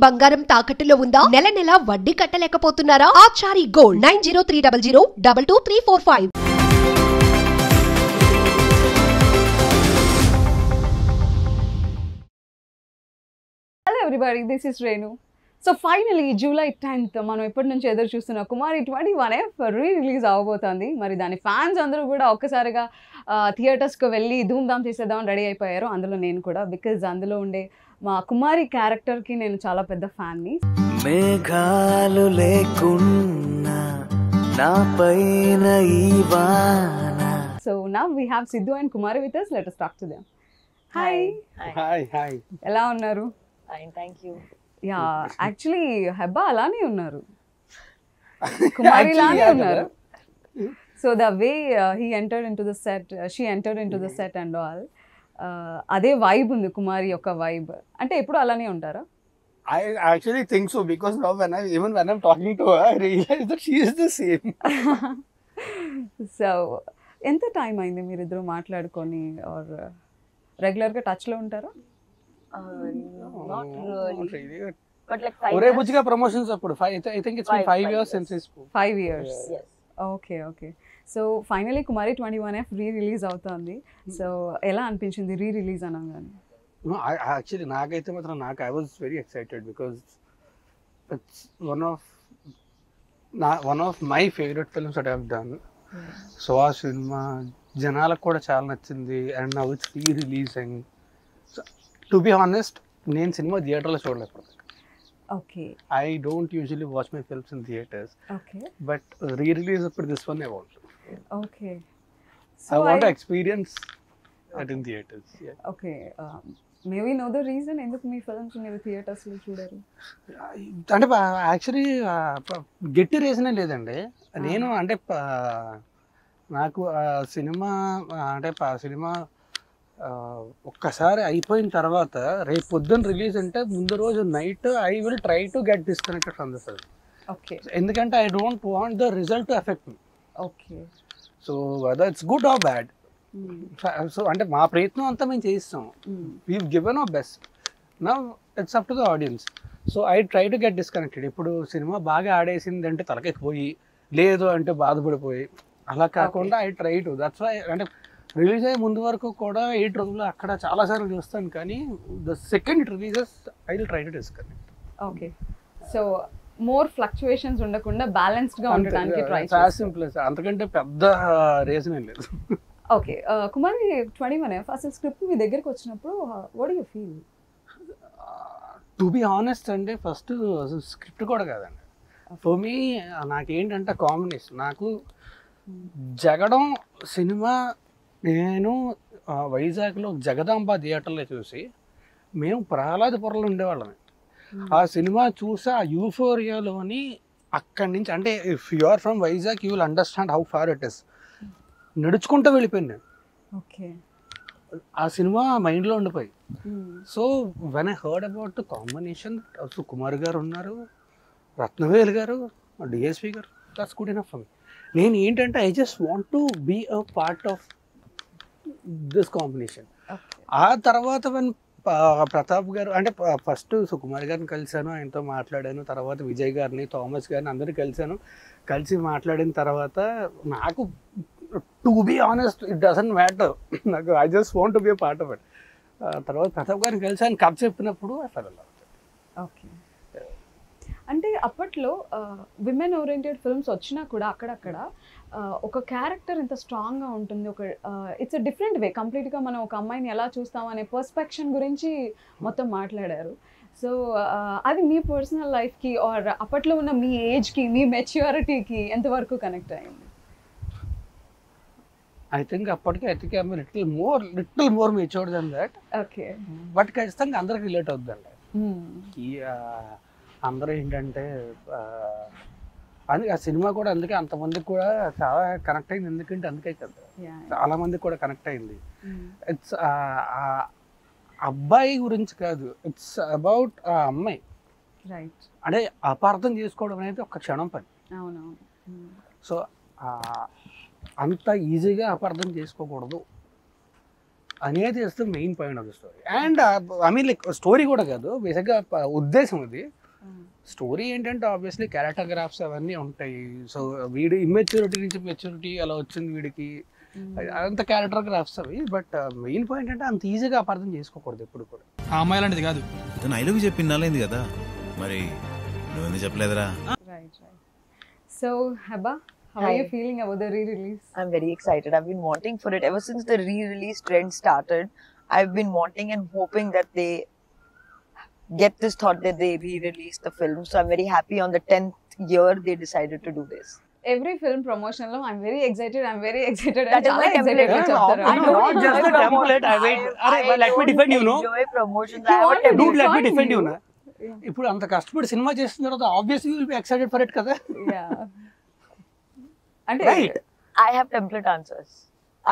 బంగారం తాకట్టులో ఉందా? నెల నెల వడ్డీ కట్టలేకపోతున్నారా? Achari gold 9030022345. Hello everybody, this is Renu. So finally July 10th మనం ఎప్పటి నుంచి ఎదురు చూస్తున్న కుమారి 21F రీ-రిలీజ్ అవబోతోంది. మరి దాని ఫ్యాన్స్ అందరూ కూడా ఒక్కసారిగా థియేటర్స్కి వెళ్ళి ధూమ్ధామ్ చేసేద్దామని రెడీ అయిపోయారు. అందులో నేను కూడా, బికాజ్ అందులో ఉండే మా కుమారి క్యారెక్టర్కి నేను చాలా పెద్ద ఫ్యాన్ని. మేఘాలు లేకున్నా నా పైన ఈ వాన. So now we have Sidhu and Kumari with us. Let us talk to them. Hi. Hi. ఎలా ఉన్నారు? Fine, thank you. Yeah, actually Hebah అలానే ఉన్నారు, కుమారి లానే ఉన్నారు. So the way he entered in to the set, she entered in to the set and all, అదే vibe ఉంది కుమారి యొక్క vibe. అంటే ఎప్పుడు అలానే ఉంటారా? I actually think so, because now when I'm talking to her, I realize that she is the same. So ఎంత time అయింది మీరిద్దరు మాట్లాడుకొని, ఆర్ రెగ్యులర్గా టచ్లో ఉంటారా? Not really. But like 5 ఒరే years. బుజ్జిగా ప్రమోషన్స్ అప్పుడు I think it's been 5 years since we spoke. 5 years. Yes. Okay. So finally Kumari 21F re-release అవుతుంది. సో ఎలా అనిపించింది రీ-రిలీజ్ అనగానే? No, I actually నాకైతే మాత్రం I was very excited, because it's one of my favorite films that I have done. So ఆ cinema జనాలకు కూడా చాలా నచ్చింది, and now it's re-releasing. To be honest, నేను సినిమా థియేటర్లో చూడలేదు. Okay. I don't usually watch my films in theaters, okay. but re-release for this one I want. Okay. I want to experience it in theaters. Yeah. Okay. Maybe know the reason ఎందుకు మీ films మీరు థియేటర్స్లో చూడరు? అంటే actually గట్టి రీజనే లేదండి. నేను అంటే నాకు సినిమా అంటే సినిమా ఒక్కసారి అయిపోయిన తర్వాత రేపు పొద్దున్న రిలీజ్ అంటే ముందు రోజు night I will try to get disconnected from the film. Okay. ఎందుకంటే I don't want the result to affect me. Okay. So whether it's good or bad, so అంటే మా ప్రయత్నం అంతా మేము చేయిస్తాం. We given our best. Now it's up to the audience. So I try to get disconnected. ఇప్పుడు cinema బాగా ఆడేసింది అంటే తలకెక్కిపోయి, లేదు అంటే బాధపడిపోయి, అలా కాకుండా I try to. That's why అంటే రిలీజ్ అయ్యే ముందు వరకు కూడా 8 రోజులు అక్కడ చాలాసార్లు చూస్తాను, కానీ the second releases I will try to disconnect. Okay. So more fluctuations ఉండకుండా బ్యాలెన్స్డ్గా ఉండడానికి ట్రై చాలా సింపుల్, అంతకంటే పెద్ద రీజన్ ఏం లేదు. ఓకే. కుమారి 21F అసలు స్క్రిప్ట్ మీ దగ్గరికి వచ్చినప్పుడు what do you feel? To be honest అంటే ఫస్ట్ స్క్రిప్ట్ కూడా కాదండి. ఫర్ మీ నాకేంటంటే కాంబినేషన్, నాకు జగడం సినిమా నేను వైజాగ్లో జగదాంబ థియేటర్లో చూసి, మేము ప్రహ్లాదపురంలో ఉండేవాళ్ళమే. ఆ సినిమా చూసి ఆ యూఫోరియాలోని అక్కడి నుంచి, అంటే if you are from Vizag you will understand how far it is. నడుచుకుంటూ వెళ్ళిపోయాను నేను. ఓకే. ఆ సినిమా మైండ్లో ఉండిపోయి. So when I heard about the combination, Sukumar garu ఉన్నారు, Rathnavel garu, DSP garu, that's good enough for me. నేను ఏంటంటే I just want to be a part of this combination. ఆ తర్వాత వెన్ ప్రతాప్ గారు, అంటే ఫస్ట్ సుకుమార్ గారిని కలిశాను, ఆయనతో మాట్లాడాను, తర్వాత విజయ్ గారిని, థామస్ గారిని అందరినీ కలిసి మాట్లాడిన తర్వాత నాకు to be honest it doesn't matter, నాకు I just want to be a part of it. తర్వాత ప్రతాప్ గారిని కలిసి ఆయన కథ చెప్పినప్పుడు I fell in love. Okay. అంటే అప్పట్లో విమెన్ ఓరియంటెడ్ ఫిల్మ్స్ వచ్చినా కూడా అక్కడక్కడ ఒక క్యారెక్టర్ ఎంత స్ట్రాంగ్గా ఉంటుంది, ఒక ఇట్స్ అ డిఫరెంట్ వే కంప్లీట్గా. మనం ఒక అమ్మాయిని ఎలా చూస్తాం అనే పర్స్పెక్షన్ గురించి మొత్తం మాట్లాడారు. సో అది మీ పర్సనల్ లైఫ్కి ఆర్ అప్పట్లో ఉన్న మీ ఏజ్కి, మీ మెచ్యూరిటీకి ఎంతవరకు కనెక్ట్ అయింది? ఐ థింక్ అప్పటికి little more matured then that. Okay. But ఖచ్చితంగా అందరికి రిలేట్ అవుతుందండి. అందరూ ఏంటంటే అందుకే ఆ సినిమా కూడా అందుకే అంతమందికి కూడా చాలా కనెక్ట్ అయింది. ఎందుకంటే అందుకే కదా చాలా మందికి కూడా కనెక్ట్ అయింది. ఇట్స్ అబ్బాయి గురించి కాదు, ఇట్స్ అబౌట్ ఆ అమ్మాయి. రైట్. అంటే అపార్థం చేసుకోవడం అనేది ఒక క్షణం పని. అవునవును. సో అంత ఈజీగా అపార్థం చేసుకోకూడదు. అనేది is the main point of the story. And I mean like story కూడా కాదు, బేసిక్గా ఉద్దేశం అది. స్టోరీ ఏంటంటే ఆబ్వియస్లీ క్యారెక్టర్ గ్రాఫ్స్ అవన్నీ ఉంటాయి. సో వీడి ఇమ్మెచ్యూరిటీ నుంచి మెచ్యూరిటీ అలా వచ్చింది వీడికి, అంత క్యారెక్టర్ గ్రాఫ్స్ అవి. బట్ మెయిన్ పాయింట్ అంటే అంత ఈజీగా అపార్థం చేసుకోకూడదు ఎప్పుడు కూడా. ఆ అమ్మాయి లాంటిది కాదు. తను ఐ లవ్ యూ చెప్పి నాలైంది కదా, మరి నువ్వెందుకు చెప్పలేదురా? Right. So, Heba, how are Hi. you feeling about the re-release? I'm very excited. I've been wanting for it ever since the re-release trend started. I've been wanting and hoping that they get this thought that they re-release the film. So I'm very happy on the 10th year they decided to do this. Every film promotion lo I'm very excited. That is my template. చెప్తారా? I don't Not just enjoy the template, I wait. I Let me defend you, no? enjoy promotions. You I have want a to template. Dude, let me define defend you, you. na. ఇప్పుడు అంత కష్టపడి cinema చేసిన తర్వాత obviously will be excited for it కదా. Yeah. అంటే Right. I have template answers.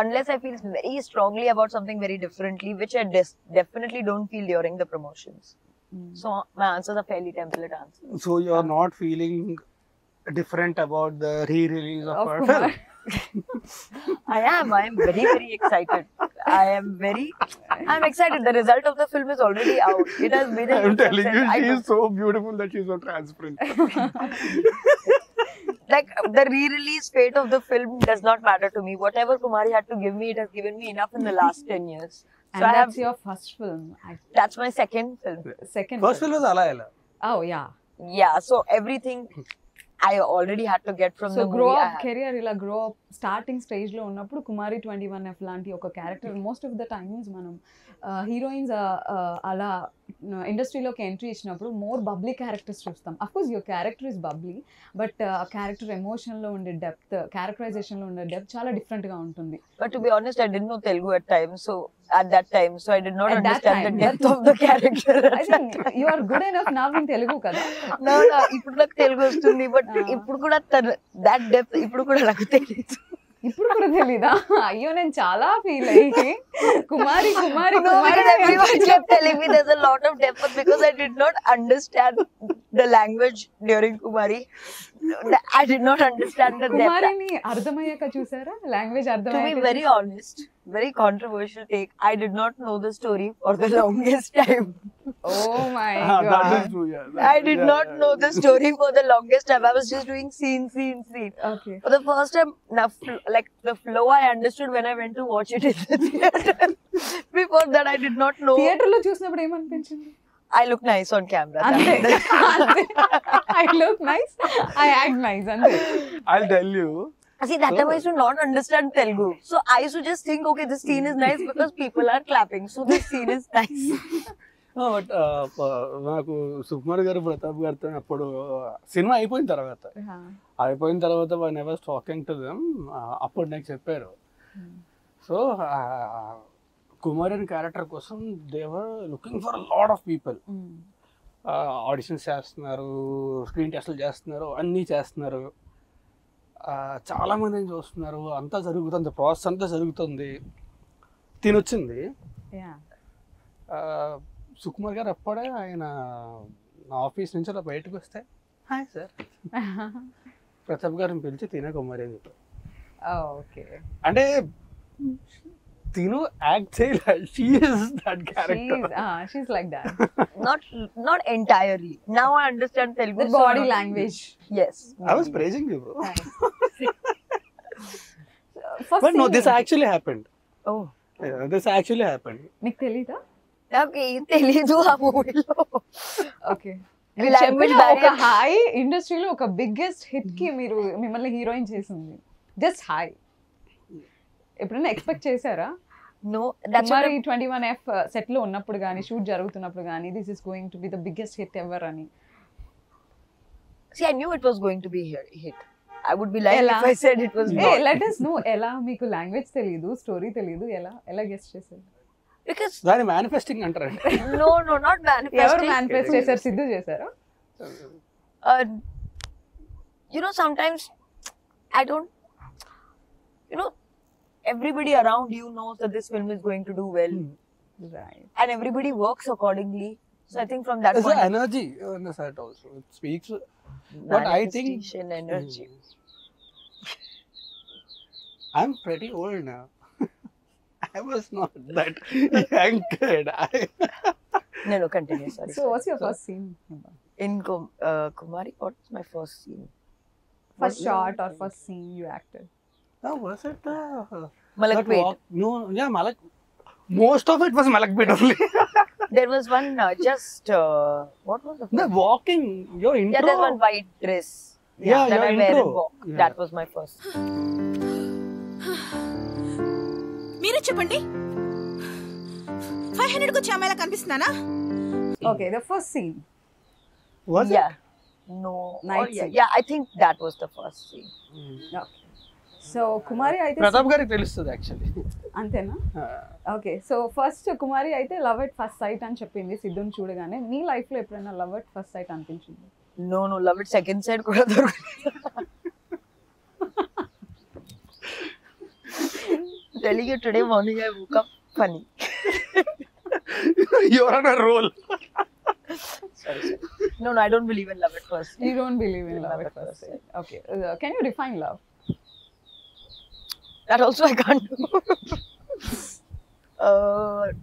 Unless I feel very strongly about something very differently, which I definitely don't feel during the promotions. So my answers are fairly template answers. So you are not feeling different about the re-release of Of our Kumar. film? I am very, very excited. I'm excited. The result of the film is already out. It has been a I'm huge telling you, success. I she know. is so beautiful that she's so transparent. Like the re-release fate of the film does not matter to me. Whatever Kumari had to give me, it has given me enough in the last 10 years. And So I have, that's your first film. that's my second film. Second First film was అలా ఎలా? Oh yeah. Yeah, so everything I already had to get from so the grow movie. Up career ఇలా grow up starting stage లో ఉన్నప్పుడు Kumari 21F లాంటి ఒక character most of the times మనం heroines అలా ఇండస్ట్రీలోకి ఎంట్రీ ఇచ్చినప్పుడు మోర్ బబ్లీ క్యారెక్టర్స్ చూస్తాం. Of course your character is bubbly, but ఆ క్యారెక్టర్ ఎమోషన్లో ఉండే డెప్త్, క్యారెక్టరైజేషన్లో ఉండే డెప్త్ చాలా డిఫరెంట్గా ఉంటుంది. But to be honest, I didn't know Telugu at that time, so I did not At that understand the time, depth of the character. I think you are good enough now in Telugu కదా. No, ఇప్పుడు నాకు తెలుగు వస్తుంది, but ఇప్పుడు కూడా that depth ఇప్పుడు కూడా నాకు తెలియదు. ఇప్పుడు కూడా తెలీదా? అయ్యో నేను చాలా ఫీల్ అయ్యి కుమారి కుమారి No, Kumari because everyone kept telling me there's a lot of depth, but because I did not understand the language during Kumari, I did not understand the depth. కుమారిని అర్థమయ్యాక చూసారా? Language To be అర్థమయ్యాక very honest, very controversial take, I did not know the story for the longest time. Oh my That God. is true, yeah. I did not know the story for the longest time. I was just doing scene. Okay. For the first time, like the flow I understood when I went to watch it in the theater. Before that, I did not know. Theatre లో చూసినప్పుడు ఏమనిపించింది? I look nice on camera. అంతే. I look nice, I act nice అంతే. I'll tell you. See, that time I used to not understand Telugu. So I used to just think, okay, this scene is nice because people are clapping. So this scene is nice. But నాకు సుకుమార్ గారు ప్రతాప్ గారితో అప్పుడు cinema అయిపోయిన తర్వాత one I was talking to them, అప్పుడు నాకు చెప్పారు. So Kumar అనే క్యారెక్టర్ కోసం they were looking for lot of people. Auditions చేస్తున్నారు, స్క్రీన్ టెస్ట్లు చేస్తున్నారు, అన్నీ చేస్తున్నారు, చాలా మందిని చూస్తున్నారు, అంతా జరుగుతుంది, ప్రాసెస్ అంతా జరుగుతుంది. తినొచ్చింది సుకుమార్ గారు. అప్పుడే ఆయన నా ఆఫీస్ నుంచి అలా బయటకు వస్తే, హాయ్ సార్, ప్రతాప్ గారిని పిలిచి తినే కుమారి అని చెప్పారు. ఓకే. అంటే తిను యాక్ట్ చేయాలి, she is that character. She's like that. Not entirely. Now I understand Telugu. The body language. Yes. I was praising you, bro. First But no, scene this ఏంటి? actually happened. Oh. Yeah, this actually happened. నీకు తెలీదా? నాకు ఏం తెలీదు ఆ మూవీలో. Okay. Language ఒక barrier. High ఇండస్ట్రీలో ఒక బిగ్గెస్ట్ హిట్ కి మిమ్మల్ని హీరోయిన్ చేసింది. Just high. ఎప్పుడైనా ఎక్స్పెక్ట్ చేశారా? No, that's what Kumari 21F set లో ఉన్నప్పుడు కానీ, షూట్ జరుగుతున్నప్పుడు కానీ, this is going to be the biggest hit ever అని? See, I knew it was going to be hit. I would be lying Ella. if I said it was not. Let us know. ఎలా మీకు language తెలియదు, story తెలియదు, ఎలా guest చేశారు? Because దాని manifesting అంటారండి. no, not ఎవరు manifesting. మేనిఫెస్ట్ చేశారు? సిద్ధు చేశారా? You know, sometimes I don't. You know, everybody around you knows that this film is going to do well, Right. and everybody works accordingly. So I think from that There's point, an energy on the set also. It speaks. But I think manifestation, energy. I'm pretty old now. I was not that young kid. No, continue. Sorry. So what's your first scene? In Kumari, what's my first scene? First shot or first scene you acted? Oh, was it? Malakpet. No, yeah, Malak. Most of it was Malakpet only. There was one what was the first? The walking, your intro. Yeah, there's one white dress. Yeah, that your I wear intro. and walk. Yeah. That was my first. మీరే చెప్పండి 500 కు చామేలా కనిపిస్తున్నానా? Okay, the first scene. Was Yeah. No. Night Or, yeah, scene. yeah, I think that was the first scene. Okay. So కుమారి అయితే ప్రతాప్ గారికి తెలుస్తుంది actually. అంతేనా? Okay, so first కుమారి అయితే love at first sight అని చెప్పింది సిద్ధుని చూడగానే. మీ లైఫ్ లో ఎప్పుడైనా లవ్ ఎట్ ఫస్ట్ సైట్ అనిపించింది? No, love it second side కూడా దొరకలేదు. Telling you today morning I woke up funny. You're on a roll. Sorry. No, I don't believe in love at first. You don't believe in love at first sight. Okay. Can you define love? That also I can't do.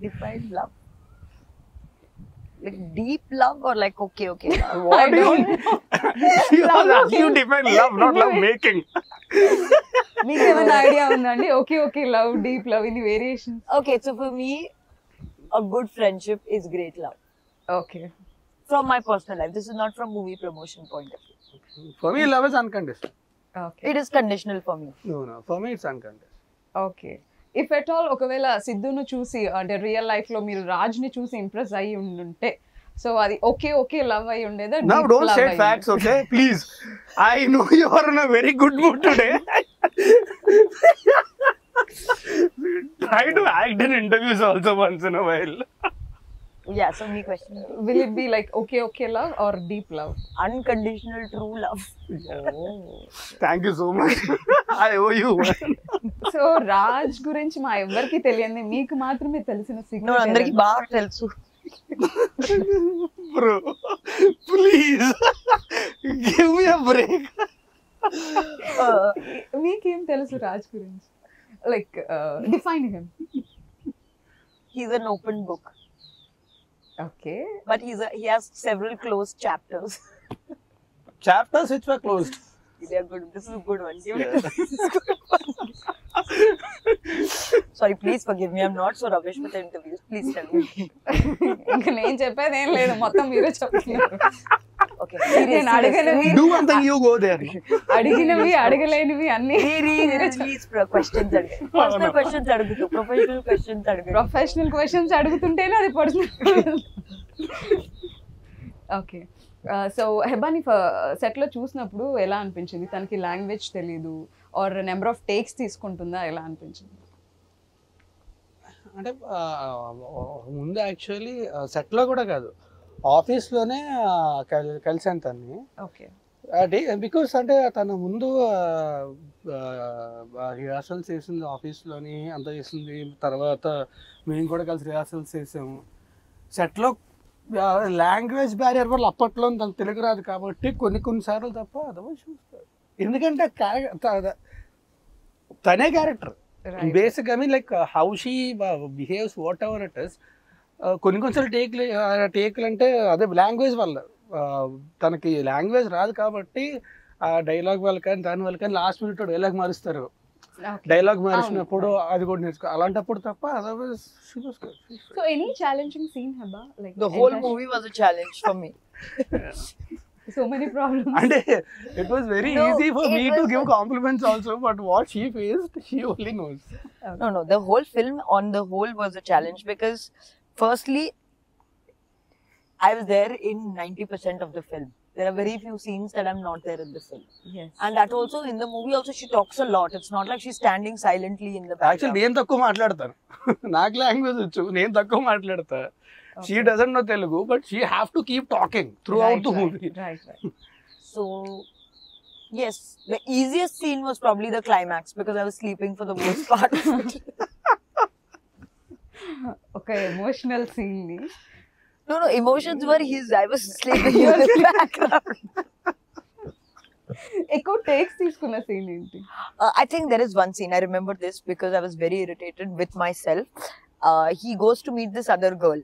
Define love. Like deep love or like okay. I don't know. You define love, not love making. మీకు ఏమైనా idea ఉందండి? Okay love, deep love, ఇన్ని variations. Okay, so for me, a good friendship is great love. Okay. From my personal life. This is not from movie promotion point of view. For me, love is unconditional. Okay. It is conditional for me. No. For me, it's unconditional. Okay. If at all ఒకవేళ సిద్ధును చూసి అంటే real life లో మీరు రాజ్ని చూసి impress అయ్యి ఉండుంటే, so అది okay love అయి ఉండేదా? Now don't say facts, okay? Please. I know you are in a very good mood today. Try to act in interviews also once in a while. Yeah, so me question. Will it be like okay love or deep love? Unconditional true love. Thank you so much. I owe you one. So Raj గురించి మా ఎవరికి తెలియదు, మీకు మాత్రమే తెలిసిన No, secret. అందరికి బాగా తెలుసు. Bro, please. Give me a break. మీకేం తెలుసు రాజ్ గురించి? Like define him. He's an open book, okay. but he has several closed chapters. Chapters which were closed. They are good. This is a good one. Give it to me. This is good one. Sorry, please forgive me. I'm not so rubbish with interviews. Please tell me. ఇంకా నేను చెప్పేది ఏం లేదు, మొత్తం మీరే చెప్తున్నారు. Okay. నేను అడగనివి Do one thing, you go there. అడిగినవి అడగలేనివి అన్ని Please questions అడుగు. Personal questions అడుగుతూ professional questions అడుగు. ప్రొఫెషనల్ క్వశ్చన్స్ అడుగుతుంటేనే అది పర్సనల్. ఓకే. సో హెబాని సెట్ లో చూసినప్పుడు ఎలా అనిపించింది? తనకి లాంగ్వేజ్ తెలీదు ఆర్ నెంబర్ ఆఫ్ టేక్స్ తీసుకుంటుందా, ఎలా అనిపించింది? అంటే ముందు యాక్చువల్లీ సెట్లో కూడా కాదు, ఆఫీస్లోనే కలిసాను తన్ని. ఓకే. బికాస్ అంటే తన ముందు రిహార్సల్స్ చేసింది ఆఫీస్లోని, అంతా చేసింది. తర్వాత మేము కూడా కలిసి రిహార్సల్స్ చేసాము. సెట్లో లాంగ్వేజ్ బ్యారియర్ వల్ల అప్పట్లో తనకు తెలుగు రాదు కాబట్టి కొన్నిసార్లు తప్ప అదవో చూస్తారు. ఎందుకంటే తనే character basic. I mean like how she behaves what ever it is. కొన్నిసార్లు టేక్లు అంటే అదే లాంగ్వేజ్ వల్ల, తనకి లాంగ్వేజ్ రాదు కాబట్టి ఆ డైలాగ్ వల్ల కానీ దాని వల్ల కానీ లాస్ట్ మినిట్ డైలాగ్ మారుస్తారు. డైలాగ్ మారిసినప్పుడు అది కూడా నేర్చుకో, అలాంటప్పుడు తప్ప otherwise she was good. So any challenging scene Heba? Like The whole movie was a challenge for me. So many problems. అంటే it was very No, easy for it me to was give compliments also, but what she faced, she only knows. No, the whole film on the whole was a challenge because firstly, I was there in 90% of the film. There are very few scenes that I'm not there in the film. Yes. And that also in the movie also she talks a lot. It's not like she's standing silently in the actually background. నేను తక్కువ మాట్లాడతాను, నాకు language వచ్చు, నేను తక్కువ మాట్లాడతా. She doesn't know Telugu, but she have to keep talking through out the movie. Right. So yes, the easiest scene was probably the climax because I was sleeping for the most part of it. ఒక emotional scene ని. No, emotions were his. I was sleeping in the background. ఎక్కువ takes తీసుకున్న scene ఏంటి? I think there is one scene. I remember this because I was very irritated with myself. He goes to meet this other girl,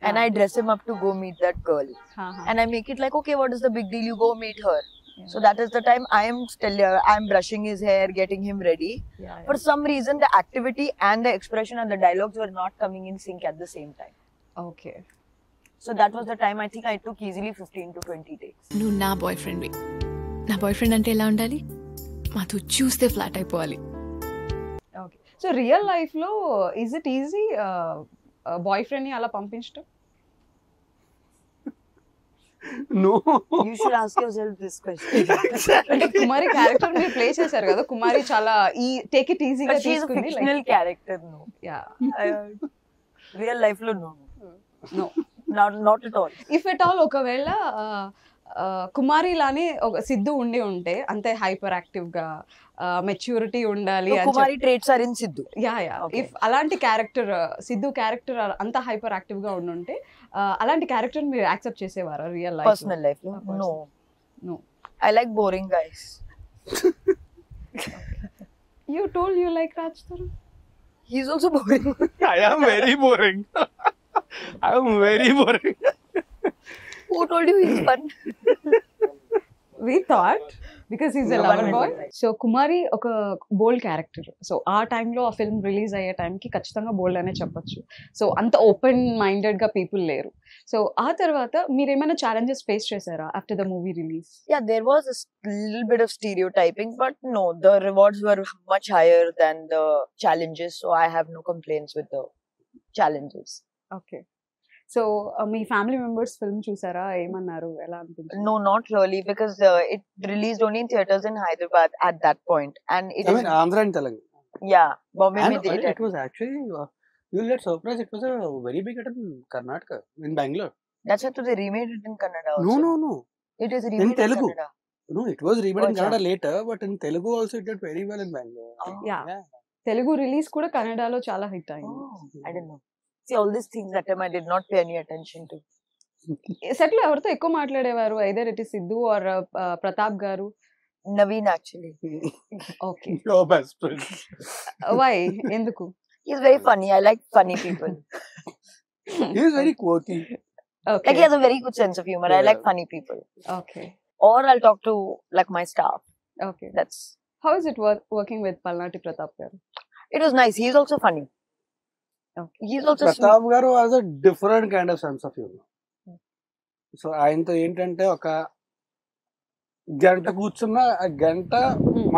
and I dress him up to go meet that girl. And I make it like, okay, what is the big deal? You go meet her. So that is the time I am brushing his hair, getting him ready. For some reason, the activity and the expression and the dialogues were not coming in sync at the same time. Okay. So that was the time I think I took easily 15 to 20 takes. నువ్వు నా bye ఫ్రెండ్వి. నా boy friend అంటే ఎలా ఉండాలి? మాతో చూస్తే flat అయిపోవాలి. Okay. So real లైఫ్లో ఈజ్ ఇట్ ఈజీ బాయ్ ఫ్రెండ్ని అలా పంపించడం? No. You should ask yourself this question. అంటే కుమారి క్యారెక్టర్ మీరు ప్లే చేశారు కదా, కుమారి చాలా ఈ టేక్ ఇట్ ఈజీగా But she is a తీసుకుంది. fictional character, no. Real life lo no. No. Not at all. If at all ఒకవేళ కుమారి లానే ఒక సిద్ధు ఉండి ఉంటే అంతే హైపర్ యాక్టివ్ గా మెచ్యూరిటీ ఉండాలి So, Kumari traits are in Sidhu. Yeah Okay. If అలాంటి క్యారెక్టర్ సిద్ధు క్యారెక్టర్ అంత హైపర్ యాక్టివ్ గా ఉండుంటే అలాంటి క్యారెక్టర్ మీరు యాక్సెప్ట్ చేసేవారా real life? Personal life, no. Personal. No. No. I like boring guys. You told you like Raj Tharu. He's also boring. I am very boring. I am very boring. Who told you he's fun? We thought because he's a No, lover no, boy. no. So Kumari ఒక బోల్డ్ character. So ఆ టైంలో ఆ film release అయ్యే టైంకి ఖచ్చితంగా బోల్డ్ అనే చెప్పొచ్చు. So అంత ఓపెన్ మైండెడ్ గా పీపుల్ లేరు. సో ఆ తర్వాత మీరు ఏమైనా ఛాలెంజెస్ ఫేస్ చేశారా after the movie release? Yeah, there was a little bit of stereotyping, but no, the rewards were much higher than the challenges, so I have no complaints with the challenges. Okay. So me family members film చూసారా? ఏమన్నారు? ఎలా అనిపించింది? No, not really, because it released only in theaters in Hyderabad at that point, and it I is mean, Andhra and Telugu. yeah, Bombay And mein they it was actually, you'll get surprised, it was a very big hit in Karnataka, in Bangalore. That's why they remade it in Kannada also. No. It is remade in Telugu. Kannada. No, it was remade in Oh, Kannada later, but in Telugu also it did very well in Bangalore. Oh. Yeah. Telugu release కూడా కన్నడలో చాలా hit అయింది. Oh, I don't know. See, all these things that time I did not pay any attention to. Set లో ఎవరితో ఎక్కువ మాట్లాడేవారు? Either it is Siddhu or Pratap garu? Naveen actually. ఓకే. Your best friend. Why? ఎందుకు? He's very funny. I like funny people. He is very quirky. Okay. Like he has a very good sense of humor. I Yeah. like funny people. Okay. Or I'll talk to like my staff. Okay. That's how is it working with పల్నాటి ప్రతాప్ గారు? it was nice. He's also funny. Okay. He's also sweet. Pratap గారు has a different kind of sense of humor. So ఆయనతో ఏంటంటే ఒక గంట కూర్చున్న ఆ గంట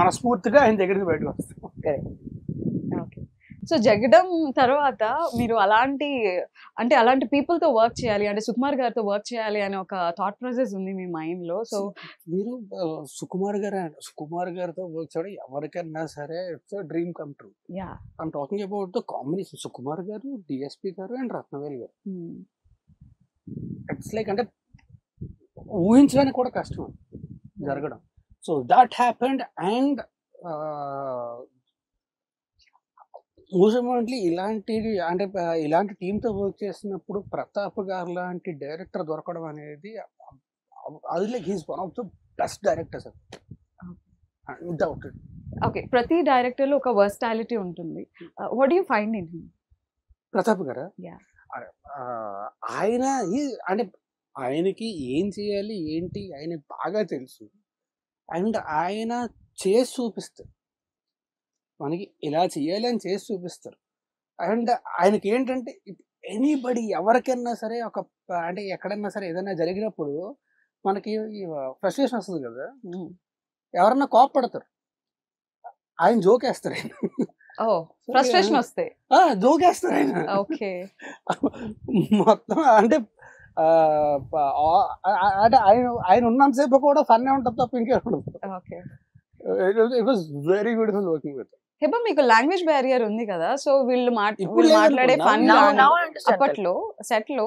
మనస్ఫూర్తిగా ఆయన దగ్గరికి బయటకు వస్తాం. ఓకే. సో జగడం తర్వాత మీరు అలాంటి పీపుల్ తో వర్క్ చేయాలి అంటే సుకుమార్ గారితో వర్క్ చేయాలి అనే ఒక థాట్ ప్రాసెస్ ఉంది మీ మైండ్ లో. సో మీరు సుకుమార్ గారితో వర్క్ చేయడం ఎవరికైనా సరే it's dream come true. Yeah. I'm talking about the combination Sukumar గారు, డిఎస్పి గారు అండ్ రత్నవేల్ గారు. ఇట్స్ లైక్ అంటే ఊహించడానికి కూడా కష్టం జరగడం. So that happened and mostly ఇలాంటి టీంతో వర్క్ చేసినప్పుడు ప్రతాప్ గారు లాంటి డైరెక్టర్ దొరకడం అనేది అది like he's one of the best directors undoubted. Okay. ప్రతి డైరెక్టర్ లో ఒక వర్స్టాలిటీ ఉంటుంది. What do you find in him? Pratap గారు Yeah. ఆయన అంటే ఆయనకి ఏం చేయాలి ఏంటి ఆయన బాగా తెలుసు అండ్ ఆయన చేసి చూపిస్తారు. మనకి ఇలా చేయాలి అని చేసి చూపిస్తారు. అండ్ ఆయనకి ఏంటంటే ఎనీబడి ఎవరికైనా సరే అంటే ఎక్కడన్నా సరే ఏదైనా జరిగినప్పుడు మనకి ఫ్రస్ట్రేషన్ వస్తుంది కదా, ఎవరన్నా కోపడతారు, ఆయన జోకేస్తారు. ఆయన ఫ్రస్ట్రేషన్ వస్తే జోకేస్తారు ఆయన. ఓకే. మొత్తం అంటే ఆయన ఉన్నంతసేపు కూడా ఫన్ ఉంటుంది తప్ప ఇంకే ఉండదు. Okay. It was very beautiful working with. Heba మీకు లాంగ్వేజ్ బ్యారియర్ ఉంది కదా, సో వీళ్ళు ఇప్పుడు లేదు మాట్లాడే అనుకో. Fun Now I understand. అప్పట్లో సెట్ లో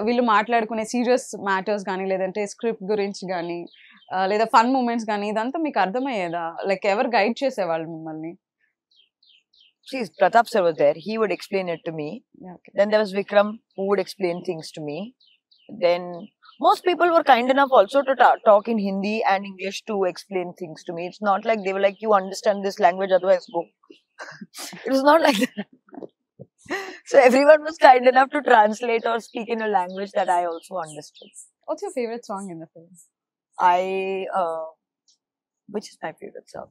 వీళ్ళు మాట్లాడుకునే సీరియస్ మ్యాటర్స్ కానీ లేదంటే స్క్రిప్ట్ గురించి కానీ లేదా ఫన్ మూమెంట్స్ కానీ ఇదంతా మీకు అర్థమయ్యేదా? లైక్ ఎవరు గైడ్ చేసేవాళ్ళు మిమ్మల్ని? See, Pratap sir was there. He would explain it to me. Okay. Then there was Vikram who would explain things to me. Then most people were kind enough also to talk in Hindi and English to explain things to me. It's not like they were like, you understand this language, otherwise go. It was not like that. So everyone was kind enough to translate or speak in a language that I also understood. What's your favorite song in the film? Which is my favorite song?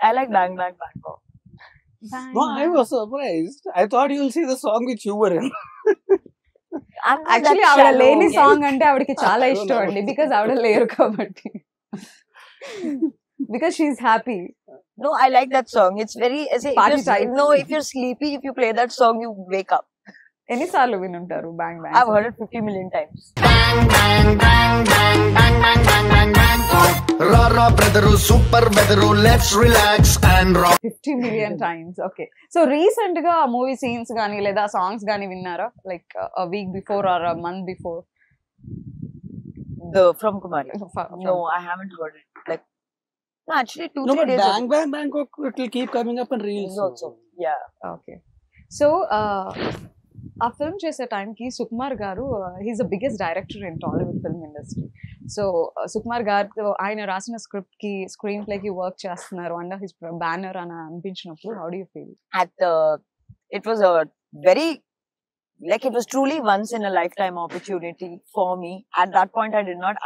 I like Bang Bang Bangkok. No, I was surprised. I thought you'll see the song which you were in. Actually ఆవిడ లేని song అంటే ఆవిడకి చాలా ఇష్టం అండి, because ఆవిడ లేరు కాబట్టి. Because she's happy. No, I like that song. It's very Party type. No, if you're sleepy, if you play that song, you wake up. ఎన్నిసార్లు వినుంటారు bang bang? I've heard it 50 million times. Rara brother, super weather, let's relax and rock. 50 million times. Okay. So recent గా movie scenes గానీ లేదా songs గానీ విన్నారా? Like a week before or a month before? From Kumari. No, I haven't heard it. Like, no, actually 2-3 No, but days Bang Bang Bangkok, it will keep coming up in reels also. Yeah. Okay. So ఆ film చేసే టైంకి సుకుమార్ గారు he's the biggest director in Tollywood film industry. So Sukumar గారితో ఆయన రాసిన script కి screen play కి work చేస్తున్నారు అండర్ హిస్ బ్యానర్ అని అనిపించినప్పుడు how do you feel? It was a very, like, it was truly once in a lifetime opportunity for me. At that point, I did not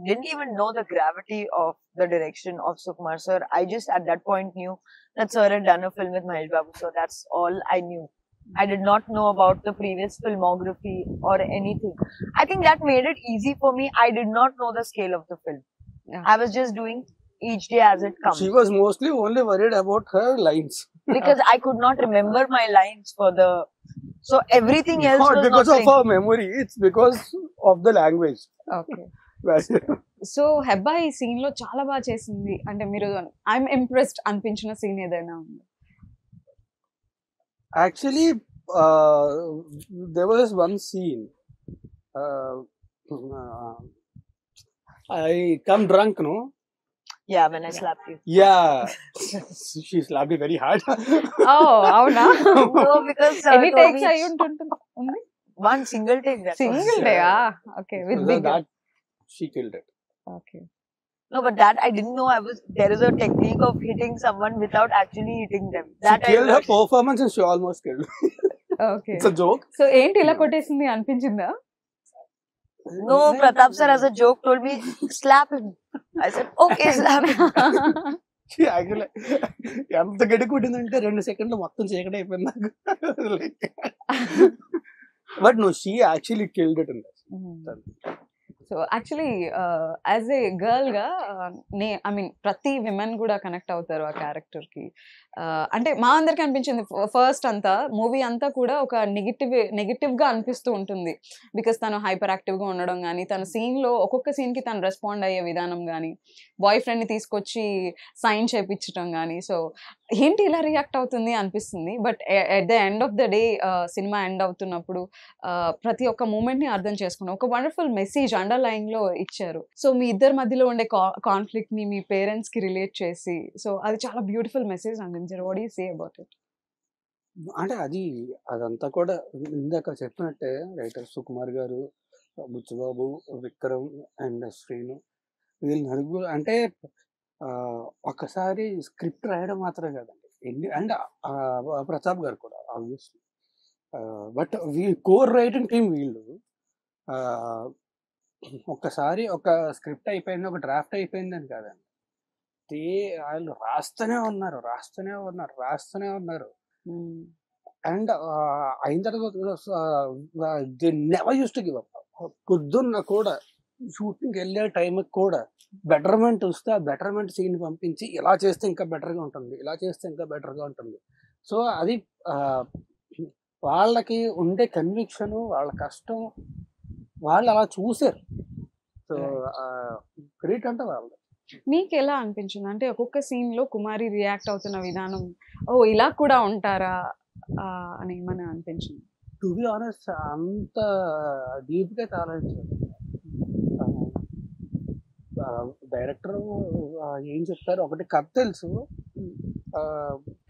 didn't even know the gravity of the direction of Sukumar sir. I just at that point knew that sir had done a film with Mahesh Babu, so that's all I knew. I did not know about the previous filmography or anything. I think that made it easy for me. I did not know the scale of the film. Yeah. I was just doing each day as it comes. She was mostly only worried about her lines. Because I could not remember my lines for the... So everything else Not was because not of her memory, it's because of the language. Okay. So Hebah ఈ scene లో చాలా బాగా చేసింది అంటే మీరు I'm impressed అనిపించిన scene ఏదైనా ఉంది? Actually, there was one scene. I come drunk, no? Yeah, when I slapped you. Yeah. She slapped me very hard. అవునా? No, because... ఎన్ని టేక్స్ అయి ఉంటుంది? One single take. సింగిల్ డేయా? Okay. With big. That she killed it. Okay. No, but that I didn't know. There is a technique of hitting someone without actually hitting them. That She killed her performance and she almost killed me. Okay. It's a joke. So ఏంటి ఇలా కొట్టేసింది అనిపించిందా? No, Pratap sir as a joke told me, slap him. I said, okay, slap him. She actually ఎంత గడి కొట్టిందంటే 2 సెకండ్లు మొత్తం చీకటి అయిపోయింది నాకు. But no, she actually killed it in this. So actually as a girl గా ఐ మీన్ ప్రతి women కూడా కనెక్ట్ అవుతారు ఆ క్యారెక్టర్ కి. అంటే మా అందరికి అనిపించింది ఫస్ట్ అంతా మూవీ అంతా కూడా ఒక నెగిటివ్ గా అనిపిస్తూ ఉంటుంది. బికాస్ తను హైపర్ యాక్టివ్ గా ఉండడం కానీ, తన సీన్ లో ఒక్కొక్క సీన్ కి తను రెస్పాండ్ అయ్యే విధానం కానీ, బాయ్ ఫ్రెండ్ ని తీసుకొచ్చి సైన్ చేయించడం కానీ, సో ఏంటి ఇలా రియాక్ట్ అవుతుంది అనిపిస్తుంది. But at the end of the day cinema end అవుతున్నప్పుడు ప్రతి ఒక్క మూమెంట్ ని అర్థం చేసుకున్నాం. ఒక వండర్ఫుల్ మెసేజ్ అండర్లైన్ లో ఇచ్చారు. సో మీ ఇద్దరి మధ్యలో ఉండే కాన్ఫ్లిక్ట్ ని మీ పేరెంట్స్ కి రిలేట్ చేసి, సో అది చాలా బ్యూటిఫుల్ మెసేజ్ అందించారు. What you say about it? అంటే అదంతా కూడా ఇందాక చెప్పినట్టే రైటర్ సుకుమార్ గారు, బుచ్చబాబు, విక్రమ్ అండ్ శ్రీను వీళ్ళు నలుగురు అంటే ఒకసారి స్క్రిప్ట్ రాయడం మాత్రమే కదండి, అండ్ ప్రతాప్ గారు కూడా obviously. But core writing team వీళ్ళు ఒక్కసారి ఒక స్క్రిప్ట్ అయిపోయింది, ఒక డ్రాఫ్ట్ అయిపోయిందని కాదండి, వాళ్ళు రాస్తూనే ఉన్నారు. అండ్ అయిన తర్వాత they never use to give up. పొద్దున్న కూడా షూటింగ్కి వెళ్ళే టైంకి కూడా బెటర్మెంట్ వస్తే ఆ బెటర్మెంట్ సీన్ పంపించి ఇలా చేస్తే ఇంకా బెటర్గా ఉంటుంది. సో అది వాళ్ళకి ఉండే కన్విక్షన్, వాళ్ళ కష్టం, వాళ్ళు అలా చూసారు. సో గ్రేట్ అంటే వాళ్ళు. మీకు ఎలా అనిపించింది అంటే ఒక్కొక్క సీన్ లో కుమారి రియాక్ట్ అవుతున్న విధానం, ఇలా కూడా ఉంటారా అని ఏమని అనిపించింది? టు బి ఆనెస్ట్ అంత డీప్గా ఆలోచించారు. డైరెక్టర్ ఏం చెప్తారు, ఒకటి కథ తెలుసు,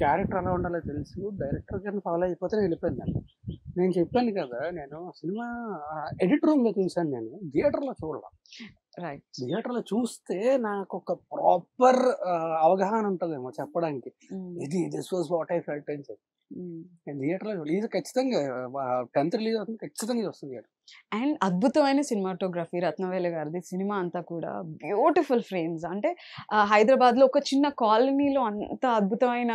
క్యారెక్టర్ ఎలా ఉండాలో తెలుసు, డైరెక్టర్ గారిని ఫాలో అయిపోతే వెళ్ళిపోయింది. నేను చెప్పాను కదా, నేను సినిమా ఎడిట్ రూమ్ లో చూసాను, నేను థియేటర్ లో చూడాలి. రైట్. థియేటర్ లో చూస్తే నాకు ఒక ప్రాపర్ అవగాహన ఉంటుందేమో చెప్పడానికి, ఇది this was what I felt అని చెప్పి. నేను థియేటర్ లో రిలీజ్ ఖచ్చితంగా 10th రిలీజ్ అవుతుంది, ఖచ్చితంగా వస్తుంది. అండ్ అద్భుతమైన సినిమాటోగ్రఫీ రత్నవేలు గారిది. సినిమా అంతా కూడా బ్యూటిఫుల్ ఫ్రేమ్స్. అంటే హైదరాబాద్ లో ఒక చిన్న కాలనీలో అంత అద్భుతమైన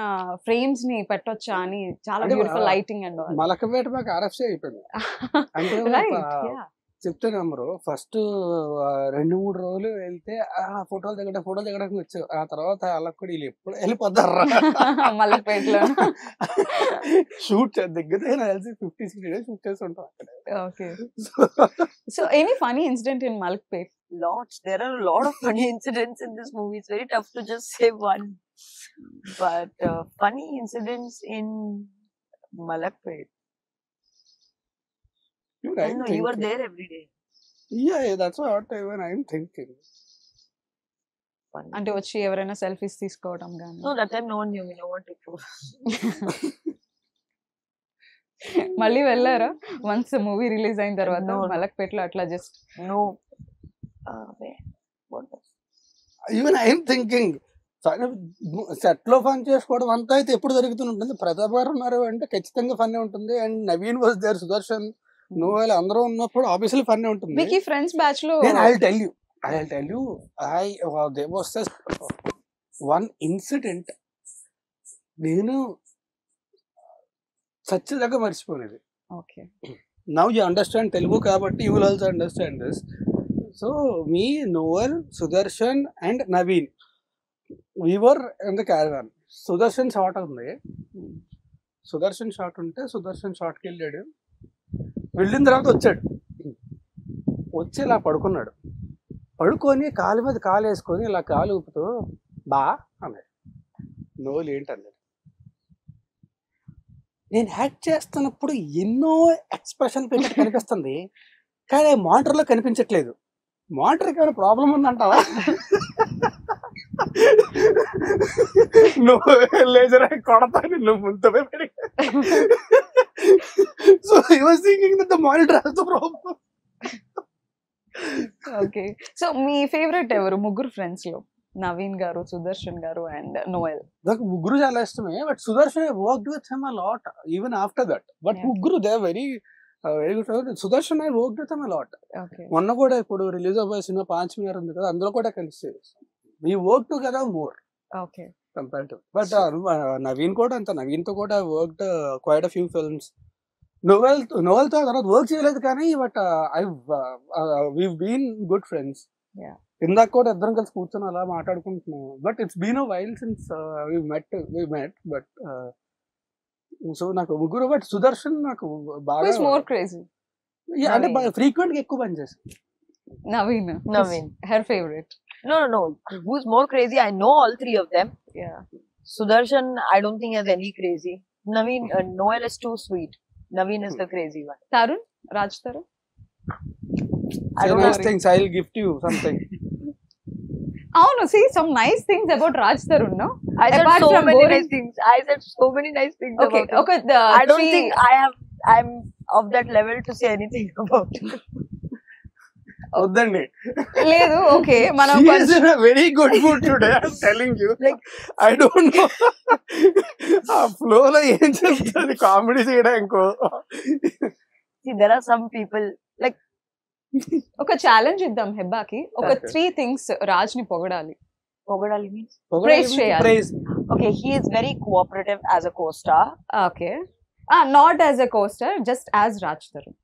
ఫ్రేమ్స్ ని పెట్టొచ్చా అని చాలా బ్యూటిఫుల్ లైటింగ్ అండ్ మలకపేట మాకు RFC అయిపోయింది. అంటే చెప్తే నమ్మరు, ఫస్ట్ 2-3 రోజులు వెళ్తే ఫోటోలు దిగడానికి వచ్చావు. ఆ తర్వాత వాళ్ళకి కూడా వీళ్ళు ఎప్పుడు వెళ్ళిపోతారు మలకపేటలో షూట్ దగ్గర 50-60 days షూట్ చేసి ఉంటాం అక్కడ. Okay. So any funny incident in Malakpet? Lots. There are a lot of funny incidents in this movie. It's very tough to just say one. But funny incidents in Malakpet. I know you were there every day. Yeah, that's what even I'm thinking. Funny. అంటే వచ్చి ఎవరైనా selfies తీసుకోవడం గానీ? No, that time no one knew me. No one took photos. మళ్ళీ వెళ్ళారా once movie release అయిన తర్వాత మలక్పేటలో అట్లా just? No. Even I'm thinking set లో ఫన్ చేసుకోవడం అంతా అయితే ఎప్పుడు జరుగుతుంటుంది. ప్రతాప్ గారు ఉన్నారు అంటే ఖచ్చితంగా ఫన్ ఉంటుంది. And Naveen was there, Sudarshan, Noel అందరూ ఉన్నప్పుడు ఆబ్వియస్లీ ఫన్ ఉంటుంది. మీకు ఈ ఫ్రెండ్స్ బ్యాచ్ లో I'll tell you there was just one incident నేను సత్యదాకా మర్చిపోలేదు. Okay. Now you understand Telugu కాబట్టి you will also understand this. So me, Noel, Sudarshan and Naveen, we were in the caravan. Sudarshan shot ఉంది. Sudarshan shot ఉంటే సుదర్శన్ షాట్కి వెళ్ళాడు. వెళ్ళిన తర్వాత వచ్చి ఇలా పడుకున్నాడు. పడుకొని కాలు మీద కాలు వేసుకొని ఇలా కాలు ఊపుతూ బా అన్నాడు. నోలు ఏంటన్నాడు. నేను యాక్ట్ చేస్తున్నప్పుడు ఎన్నో ఎక్స్ప్రెషన్ పెట్టి కనిపిస్తుంది, కానీ మానిటర్లో కనిపించట్లేదు. మానిటర్కి ఏమైనా ప్రాబ్లం ఉందంటావా? నువ్వు లేజర్ కొడతా నువ్వు ముందువే పెరిగి. So he was thinking that the monitor has the problem. Okay. So me favourite ఎవరు ముగ్గురు ఫ్రెండ్స్ లో? నవీన్ గారు, సుదర్శన్ గారు అండ్ నోయల్. నాకు ముగ్గురు చాలా ఇష్టమే. But Sudarshan I worked with him a lot even after that. But ముగ్గురు they very very good. Sudarshan I worked with him a lot. మొన్న కూడా ఇప్పుడు రిలీజ్ అవ్వే సినిమా 5 మినిట్ ఉంది కదా, అందులో కూడా కలిసి we work together more. Okay. Compared to, but Naveen కూడా అంత, Naveen తో కూడా worked quite a few films. Noel తో తర్వాత వర్క్ చేయలేదు కానీ but we've been good friends. Yeah. ఇందాక కూడా ఇద్దరం కలిసి కూర్చొని అలా మాట్లాడుకుంటున్నాం. But it's been a while since we met but so నాకు ముగ్గురు. బట్ సుదర్శన్ నాకు బాగా మోర్ క్రేజీ అంటే ఫ్రీక్వెంట్ గా ఎక్కువ పని చేస్తాను. Naveen her favorite. No. Who's more crazy? I know all three of them. Yeah. Sudarshan, I don't think has any crazy. Naveen, Noel is too sweet. Naveen is the crazy one. Tarun, Raj Tarun. I don't know things. I'll gift you something. No, see some nice things about Raj Tarun, no? I said Apart so from many boring... nice things. I said so many nice things okay, about okay. I don't think I'm of that level to say anything about it. వద్దండి లేదు. Okay, మనం very good mood today. I'm telling you, like I don't no ఆ flow లో ఏం చేస్తుంది comedy చేయడం ఇంకో. See, there are some people like ఒక ఛాలెంజ్ ఇద్దాం హెబ్బాకి. ఒక 3 things రాజ్ ని పొగడాలి. పొగడాలి means praise చేయాలి. Okay, he is very cooperative as a co-star. Okay. Not as a co-star, just as Raj Tarun.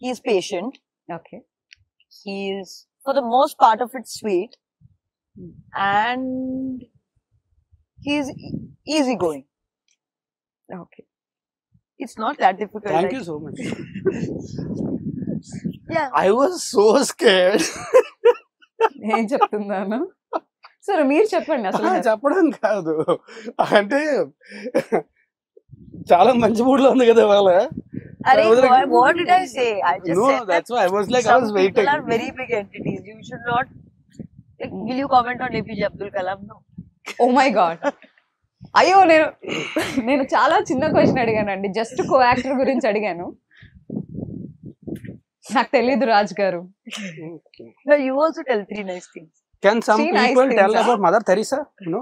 He is patient. Okay. He is, for the most part of it, sweet. And he is easygoing. Okay. It's not that difficult. Thank you so much. Yeah. I was so scared. ఏం చెప్తున్నాను? సరే మీరు చెప్పండి. అసలు చెప్పడం కాదు అంటే చాలా మంచి మూడ్ లో ఉంది కదా ఇవాళ. What did I say? I just said that's why I was like, I was waiting. People are very big entities. You should not. Like, will you comment on APJ Abdul Kalam? No. Oh my God. అయ్యో నేను చాలా చిన్న question అడిగానండి, just co actor గురించి అడిగాను. నాకు తెలీదు రాజ్ గారు. No, you also tell 3 nice things. Can some Three nice people tell things, about Mother Teresa? No.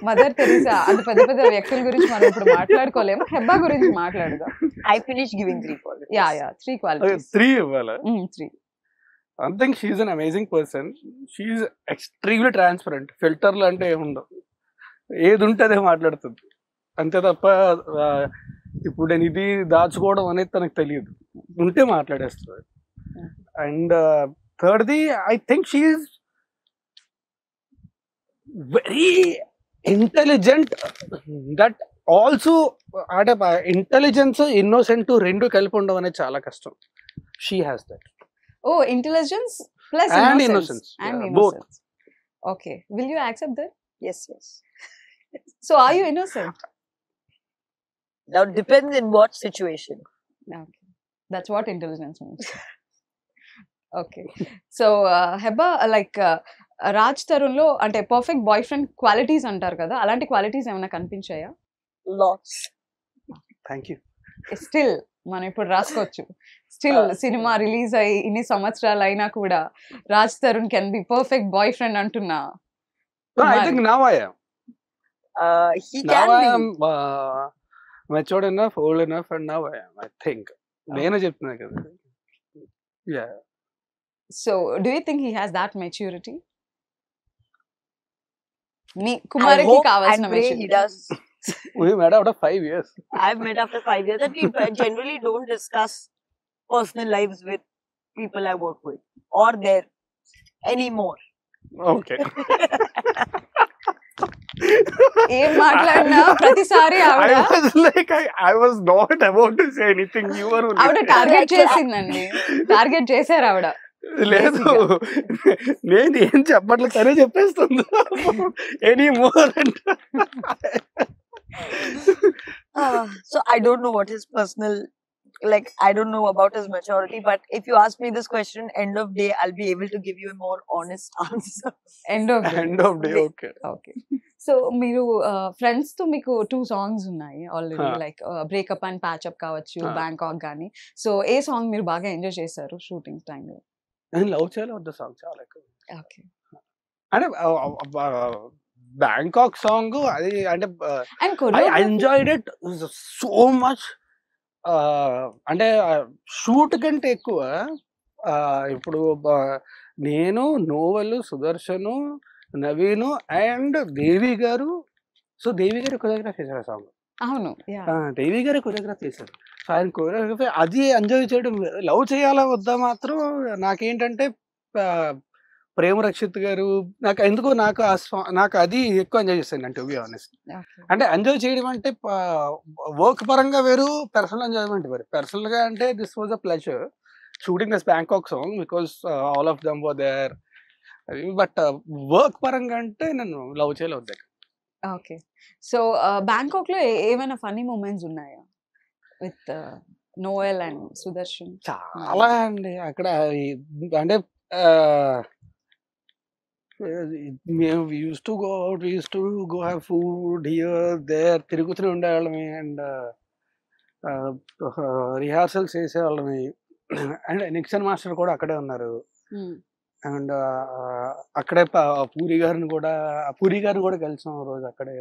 Mother Teresa అంత పెద్ద పెద్ద వ్యక్తుల గురించి మనం ఇప్పుడు మాట్లాడుకోలేము. హెబ్బా గురించి మాట్లాడదాం. I finished giving 3 qualities. Yeah 3 qualities. 3 ఇవ్వాలా? 3. I think she's an amazing person. She's extremely transparent. ఫిల్టర్లు అంటే ఏముండవు, ఏది ఉంటే అదే మాట్లాడుతుంది అంతే తప్ప ఇప్పుడు నేను ఇది దాచుకోవడం అనేది తనకు తెలియదు, ఉంటే మాట్లాడేస్తుంది. అండ్ థర్డ్ది I think she is very intelligent. That also అంటే ఇంటెలిజెన్స్ ఇన్నోసెంట్ రెండు కలిపి ఉండడం అనేది చాలా కష్టం. She has that. Oh intelligence plus And innocence. innocence. And Yeah, both. innocence. Okay, will you accept that? Yes. So are you innocent? Now it depends in what situation. Okay, that's what intelligence means. Okay, so Hebah like Raj Tarun లో అంటే perfect boy friend qualities అంటారు కదా, అలాంటి qualities ఏమైనా కనిపించాయా? Lots. Thank you. Still మనం ఇప్పుడు రాసుకోవచ్చు. Still cinema release అయ్యి ఇన్ని సంవత్సరాలు అయినా కూడా Raj Tarun can be perfect boy friend అంటున్నా. I think now I am. He Now can I be. am matured enough, old enough, and now I am. I think. నేనే చెప్తున్నా కదా. Yeah. So do you think he has that maturity? Me కుమారికి hope కావాల్సిన and pray he maturity. does. We met after 5 years. I've met after 5 years that we generally don't discuss personal lives with people I work with or there anymore. Okay. ఏం మాట్లాడినా ప్రతిసారి ఆవిడ I was like, I was not about to say anything. You were only. ఆవిడ target చేసిందండి. Target చేశారు ఆవిడ. లేదు, నేను ఏం చెప్పట్లేదు, తనే చెప్పేస్తుంది. ఎనీ మోర్ అంటే So I don't know what his personal, like I don't know about his maturity, but if you ask me this question, end of day, I'll be able to give you a more honest answer. End of end of day. Okay. Okay. So మీరు friends తో మీకు 2 songs ఉన్నాయి already, like breakup and patchup కావచ్చు, Bangkok గానీ. So ఏ song మీరు బాగా enjoy చేశారు షూటింగ్ టైంలో? నేను లవ్ చేయాలి వద్ద సాంగ్ చాలా ఎక్కువ. ఓకే. అంటే బ్యాంకాక్ సాంగ్ అది అంటే and I enjoyed it so much. అంటే షూట్ కంటే ఎక్కువ ఇప్పుడు నేను, నోవెల్, సుదర్శను, నవీను అండ్ దేవి గారు. సో దేవి గారు కొరియోగ్రాఫ్ చేశారు ఆ సాంగ్. అవును, దేవి గారు కొరియోగ్రాఫ్ చేశారు. సో ఆయన కొరియోగ్రఫీ అది ఎంజాయ్ చేయడం. లవ్ చేయాలా వద్దా మాత్రం నాకేంటంటే ప్రేమ రక్షిత్ గారు నాకు ఎందుకో నాకు అది ఎక్కువ ఎంజాయ్ చేస్తాను అంటే, టు బి ఆనెస్ట్. అంటే ఎంజాయ్ చేయడం అంటే వర్క్ పరంగా వేరు, పర్సనల్ ఎంజాయ్మెంట్ వేరు. పర్సనల్ గా అంటే this was a pleasure shooting this Bangkok song because all of them were there. But work పరంగా అంటే నేను లవ్ చేయలేదు వద్దా. ఓకే. సో బ్యాంకాక్ లో ఏమైనా ఫన్నీ మూమెంట్స్ ఉన్నాయా విత్ నోయల్ అండ్ సుదర్శన్? చాలా అండి అక్కడ. అంటే మేము used to go out, used to go have food here there, తిరుగుతూనే ఉండేవాళ్ళమి. అండ్ రిహార్సల్స్ చేసేవాళ్ళమి. అండ్ నిక్సన్ మాస్టర్ కూడా అక్కడే ఉన్నారు. అండ్ అక్కడే పూరి గారిని కూడా కలిసాం రోజు అక్కడే.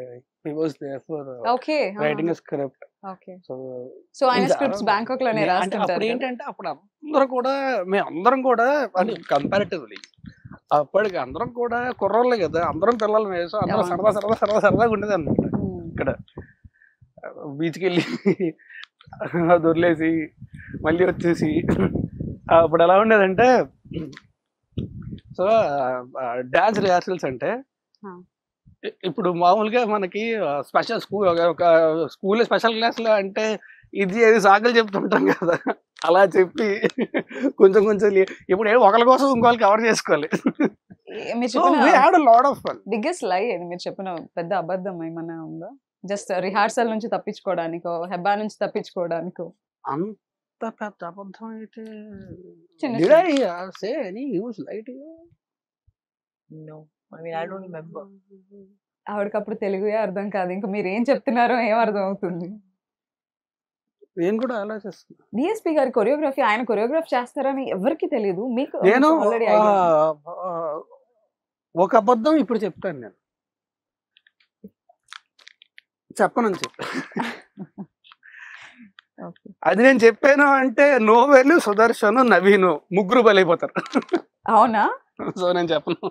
He was there for writing a script. So ఆయన స్క్రిప్ట్స్ బ్యాంకాక్ లోనే రాస్తుంటారు. అప్పుడు ఏంటంటే అప్పుడు మేమందరం కూడా అంటే కంపారిటివ్లీ అప్పటికి అందరం కూడా కుర్రోళ్ళే కదా, అందరం పిల్లలు వేసాం, అందరం సరదాగా ఉండేది అనమాట. ఇక్కడ బీచ్కి వెళ్ళి దొర్లేసి మళ్ళీ వచ్చేసి అప్పుడు ఎలా ఉండేదంటే, సో డాన్స్ రిహార్సల్స్ అంటే ఇప్పుడు మామూలుగా మనకి స్పెషల్ స్కూల్ స్పెషల్ క్లాస్లో అంటే ఇది సాకులు చెప్తుంటాం కదా, అలా చెప్పి కొంచెం ఇప్పుడు ఒకరి కోసం ఇంకోళ్ళు కవర్ చేసుకోవాలి. బిగ్గెస్ట్ లై అది మీరు చెప్పిన పెద్ద అబద్ధం ఏమన్నా ఉందా? జస్ట్ రిహార్సల్ నుంచి తప్పించుకోవడానికో, హెబ్బా నుంచి తప్పించుకోవడానికో? అంత పెద్ద అబద్ధం అయితే I mean, I don't remember. ఆవిడకప్పుడు తెలుగే అర్థం కాదు, ఇంకా మీరు ఏం చెప్తున్నారో ఏం అర్థం అవుతుంది. నేను కూడా ఆలోచిస్తున్నా. డిఎస్పి గారి కొరియోగ్రఫీ, ఆయన కొరియోగ్రాఫ్ చేస్తారని ఎవరికి తెలియదు, మీకు నేను ఆల్రెడీ ఒక అబద్ధం ఇప్పుడు చెప్తాను. నేను చెప్పనని చెప్పాను. అది నేను చెప్పాను అంటే నోవెల్, సుదర్శన్, నవీన్ ముగ్గురు బలైపోతారు. అవునా? సో నేను చెప్పను.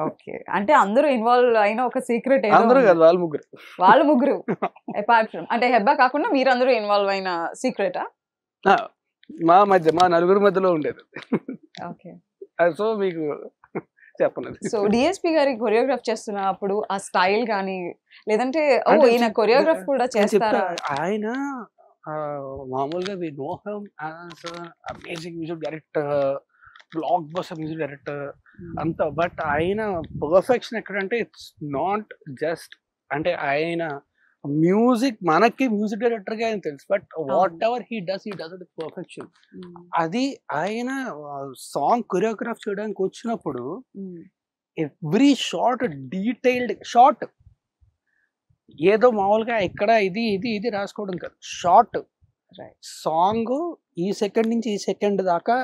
ఓకే, అంటే అందరూ ఇన్వాల్వ్ అయిన ఒక సీక్రెట్. అందరూ కాదు, వాళ్ళు ముగ్గురు. అపార్ట్ ఫ్రమ్ అంటే హెబ్బా కాకుండా మీరందరూ ఇన్వాల్వ్ అయిన సీక్రెటా? మా నలుగురు మధ్యలో ఉండేది. ఓకే, సో మీకు చెప్పను. సో డిఎస్పి గారి కొరియోగ్రాఫ్ చేస్తున్నప్పుడు ఆ స్టైల్ కానీ, లేదంటే ఈయన కొరియోగ్రాఫ్ కూడా చేస్తారా? ఆయన మామూలుగా we know him as amazing music director, blockbuster music director అంత. బట్ ఆయన పర్ఫెక్షన్ ఎక్కడంటే ఇట్స్ నాట్ జస్ట్ అంటే ఆయన మ్యూజిక్, మనకి మ్యూజిక్ డైరెక్టర్ గా ఆయన తెలుసు, but whatever he does it perfection. అది ఆయన సాంగ్ కొరియోగ్రాఫ్ చేయడానికి వచ్చినప్పుడు ఎవ్రీ షార్ట్ డీటెయిల్డ్ షార్ట్, ఏదో మామూలుగా ఇక్కడ ఇది ఇది ఇది రాసుకోవడం కాదు, షార్ట్ సాంగ్ ఈ సెకండ్ నుంచి ఈ సెకండ్ దాకా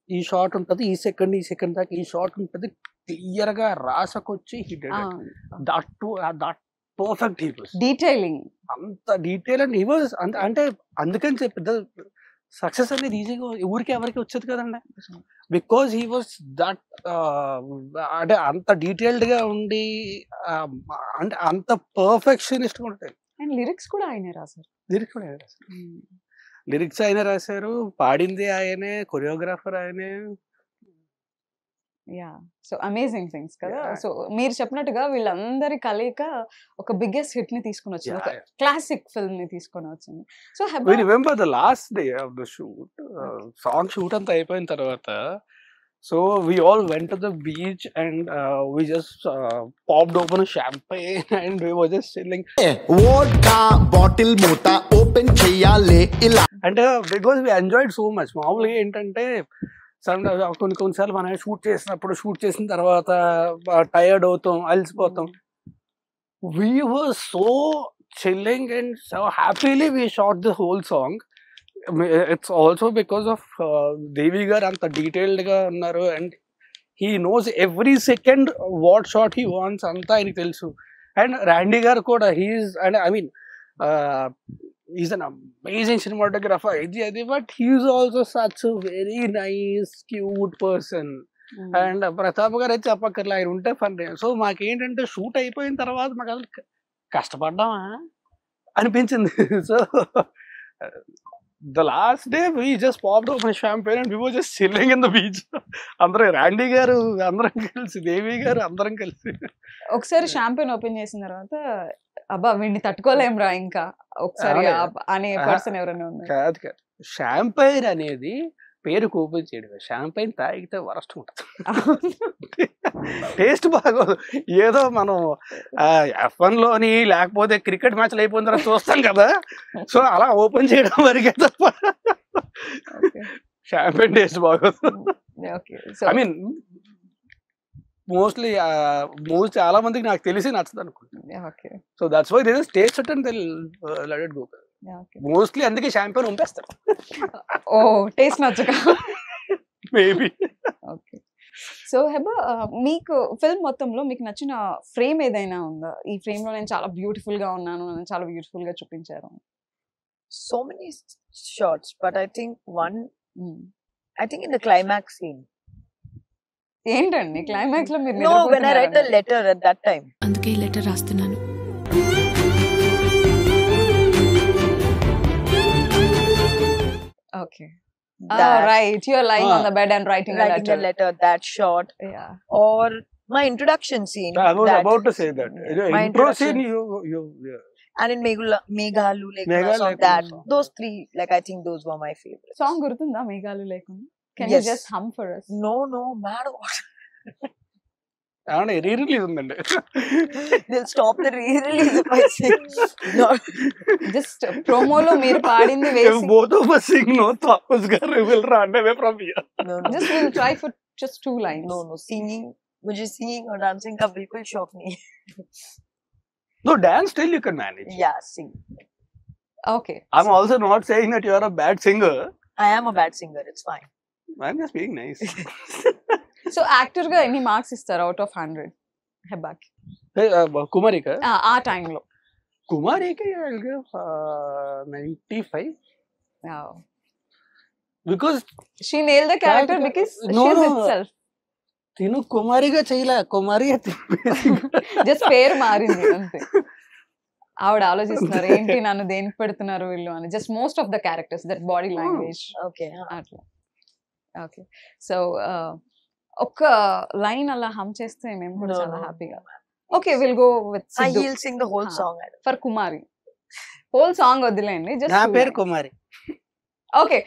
ఈ షార్ట్ ఉంటుంది, ఈ సెకండ్ దాకా ఈ షార్ట్ ఉంటుంది, క్లియర్ గా రాసకొచ్చి that perfect he was detailing, అంత డీటెయిల్ అండ్ హీ వాస్ అంటే అందుకని చెప్పి సక్సెస్ అనేది ఈజీగా ఊరికి ఎవరికి వచ్చేది కదండి, బికాజ్ హీ వాస్ దట్ అంటే అంత డీటెయిల్డ్ గా ఉండి అంటే అంత పర్ఫెక్షనిస్ట్ గా ఉంటాయి. అండ్ లిరిక్స్ కూడా ఆయనే రాశారు. లిరిక్స్ ఆయన రాశారు, పాడింది ఆయనే, కొరియోగ్రాఫర్ ఆయనే. యా, సో అమేజింగ్ థింగ్స్ కదా. సో మీరు చెప్పినట్టుగా వీళ్ళందరి కలయిక ఒక బిగ్గెస్ట్ హిట్ ని తీసుకుని వచ్చింది, ఒక క్లాసిక్ ఫిల్మ్ ని తీసుకొని వచ్చింది. So we remember the last day of the shoot, song shoot అంతా అయిపోయిన తర్వాత, so we all went to the beach and we just popped open a champagne and we were just chilling. Vodka bottle mota open cheyale ila and because we enjoyed so much. మామూలుగా ఏంటంటే కొన్నిసార్లు మనం shoot చేసిన తర్వాత tired అవుతాం, అలసిపోతాం. We were so chilling and so happily we shot the whole song. It's also because of Devi gar anta detailed ga unnaru and he knows every second what shot he wants anta ayiniki telusu. And Randy gar kuda and I mean he's an amazing cinematographer, but he's also such a very nice cute person. And Pratap gar అయితే చెప్పక్కర్లే, ఆయన ఉంటే fun. So మాకేంటంటే shoot అయిపోయిన తర్వాత మాకు అసలు కష్టపడ్డామా అనిపించింది. So the last day we just popped open champagne and we were just chilling in the beach. అందరూ రాండీ గారు అందరం కలిసి, దేవి గారు అందరం కలిసి ఒకసారి షాంపెయిన్ ఓపెన్ చేసిన తర్వాత అబ్బా వీడిని తట్టుకోలేం రా ఇంకా ఒకసారి అనే పర్సన్ ఎవరైనా ఉన్నారు? కాదు, షాంపెయిన్ అనేది పేరుకు ఓపెన్ చేయడం. షాంపెయిన్ తాగితే వరస్ట్ ఉంటుంది, టేస్ట్ బాగోదు. ఏదో మనం F1 లోని లేకపోతే క్రికెట్ మ్యాచ్లు అయిపోయిన తర్వాత చూస్తాం కదా, సో అలా ఓపెన్ చేయడం వరకే తప్ప షాంపెయిన్ టేస్ట్ బాగోదు. ఐ మీన్ మోస్ట్లీ చాలా మందికి నాకు తెలిసి నచ్చదు అనుకుంటున్నాను. So that's why they just taste it and they let it go. Mostly అందుకే షాంపెయిన్ పంపేస్తారు. ఓ టేస్ట్ నచ్చక మేబీ. ఓకే, సో హెబా మీకు ఫిల్మ్ మొత్తంలో మీకు నచ్చిన ఫ్రేమ్ ఏదైనా ఉందా? ఈ ఫ్రేమ్ లో నేను చాలా బ్యూటిఫుల్ గా ఉన్నాను, నేను చాలా బ్యూటిఫుల్ గా చూపించారు. So many shots, but I think in the climax scene. ఏంటండి క్లైమాక్స్ లో మీరు? No, when I write a letter at that time. అందుకే ఈ లెటర్ రాస్తున్నాను. Okay. Right. You're lying on the bed and writing a letter. That shot. Yeah. Or my introduction scene. I was about to say that. My intro scene, you and in Meghalu Lekuna song, that those three, like I think those were my favorites. Song gurtunda Meghalu Lekuna? Can you just hum for us? No, man. re-release ఉందండి. They'll stop the re-release if I sing. No. Just promo lo meer paadindi vesi. If both of us sing, no, Thomas garu will run away from here. No. Just we'll try for just 2 lines. No, singing मुझे singing और dancing का बिल्कुल शौक नहीं है. No, dance still you can manage. Yeah, sing. Okay I'm also not saying that you are a bad singer. I am a bad singer. It's fine. I'm just being nice. So actor గా ఎన్ని marks ఇస్తారు out of 100 హెబ్బాకి Hey, Kumarika. ఆ టైంలో? Kumarika, I'll give 95. Because she nail the character because No, she no. Is itself తిను కుమారిగా చేయలే, కుమారి just పేరు మారింది అంతే. ఆవిడ ఆలోచిస్తున్నారు ఏంటి నన్ను దేనికి పెడుతున్నారు వీళ్ళు అని. Just most of the characters that body language Okay. అట్లా. ఓకే సో ఒక్క లైన్ అలా హమ్ చేస్తే మేము కూడా No, చాలా no. హ్యాపీగా. Okay will go with He'll sing the whole song. For Kumari. Whole song వదిలేండి. నా పేరు జస్ట్ కుమారి. ఓకే